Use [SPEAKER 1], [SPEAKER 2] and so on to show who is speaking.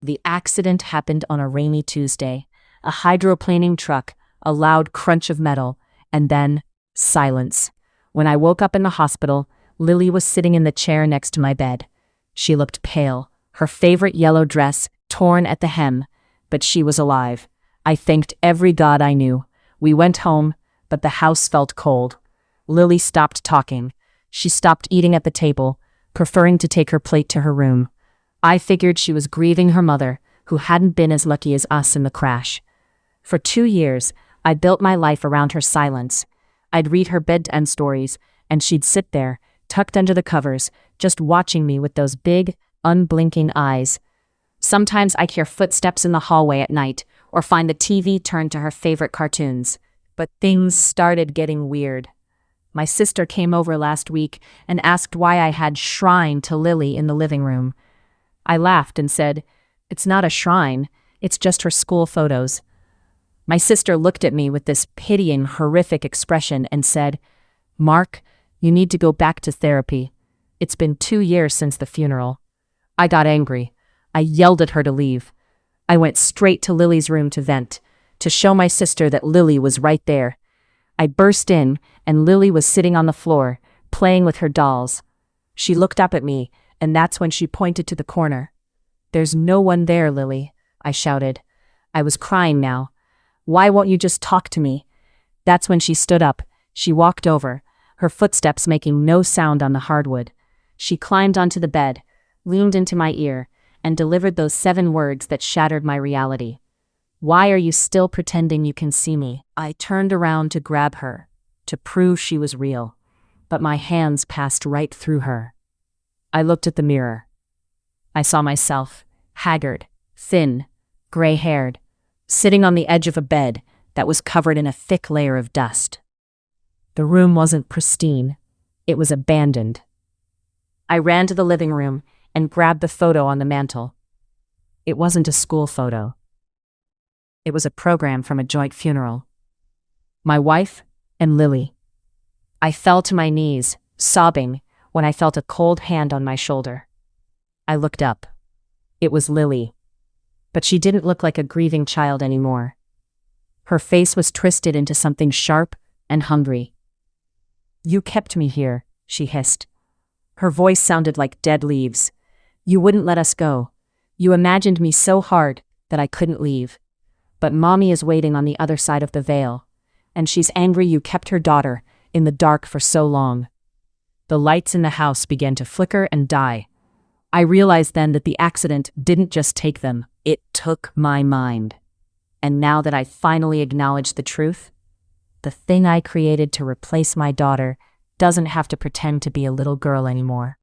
[SPEAKER 1] The accident happened on a rainy Tuesday. A hydroplaning truck, a loud crunch of metal, and then silence. When I woke up in the hospital, Lily was sitting in the chair next to my bed. She looked pale, her favorite yellow dress torn at the hem, but she was alive. I thanked every god I knew. We went home, but the house felt cold. Lily stopped talking. She stopped eating at the table, preferring to take her plate to her room. I figured she was grieving her mother, who hadn't been as lucky as us in the crash. For 2 years, I built my life around her silence. I'd read her bedtime stories, and she'd sit there, tucked under the covers, just watching me with those big, unblinking eyes. Sometimes I'd hear footsteps in the hallway at night, or find the TV turned to her favorite cartoons. But things started getting weird. My sister came over last week and asked why I had shrine to Lily in the living room. I laughed and said, "It's not a shrine, it's just her school photos." My sister looked at me with this pitying, horrific expression and said, "Mark, you need to go back to therapy. It's been 2 years since the funeral." I got angry. I yelled at her to leave. I went straight to Lily's room to vent, to show my sister that Lily was right there. I burst in, and Lily was sitting on the floor, playing with her dolls. She looked up at me, and that's when she pointed to the corner. "There's no one there, Lily," I shouted. I was crying now. "Why won't you just talk to me?" That's when she stood up. She walked over, her footsteps making no sound on the hardwood. She climbed onto the bed, leaned into my ear, and delivered those 7 words that shattered my reality. "Why are you still pretending you can see me?" I turned around to grab her, to prove she was real, but my hands passed right through her. I looked at the mirror. I saw myself, haggard, thin, gray-haired, sitting on the edge of a bed that was covered in a thick layer of dust. The room wasn't pristine. It was abandoned. I ran to the living room and grabbed the photo on the mantel. It wasn't a school photo. It was a program from a joint funeral. My wife and Lily. I fell to my knees, sobbing, when I felt a cold hand on my shoulder. I looked up. It was Lily. But she didn't look like a grieving child anymore. Her face was twisted into something sharp and hungry. "You kept me here," she hissed. Her voice sounded like dead leaves. "You wouldn't let us go. You imagined me so hard that I couldn't leave. But Mommy is waiting on the other side of the veil, and she's angry you kept her daughter in the dark for so long." The lights in the house began to flicker and die. I realized then that the accident didn't just take them, it took my mind. And now that I finally acknowledged the truth, the thing I created to replace my daughter doesn't have to pretend to be a little girl anymore.